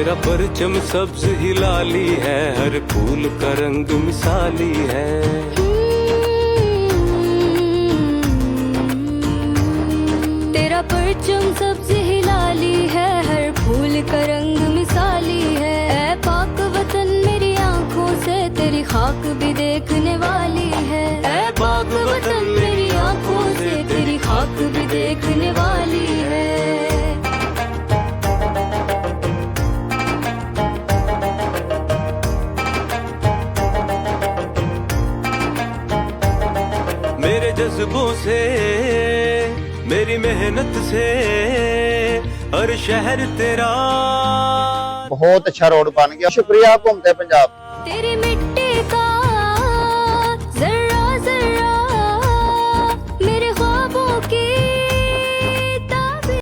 तेरा परचम सब्ज ही लाली है, हर फूल का रंग मिसाली है। तेरा परचम सब्ज ही लाली है, हर फूल का रंग मिसाली है। ऐ पाक वतन मेरी आंखों से तेरी खाक भी देखने वाली है। ऐ पाक वतन मेरी आंखों से तेरी खाक भी देखने वाली है। मेरे जज्बों से मेरी मेहनत से हर शहर तेरा। बहुत अच्छा रोड बन गया। शुक्रिया घूमते पंजाब। तेरी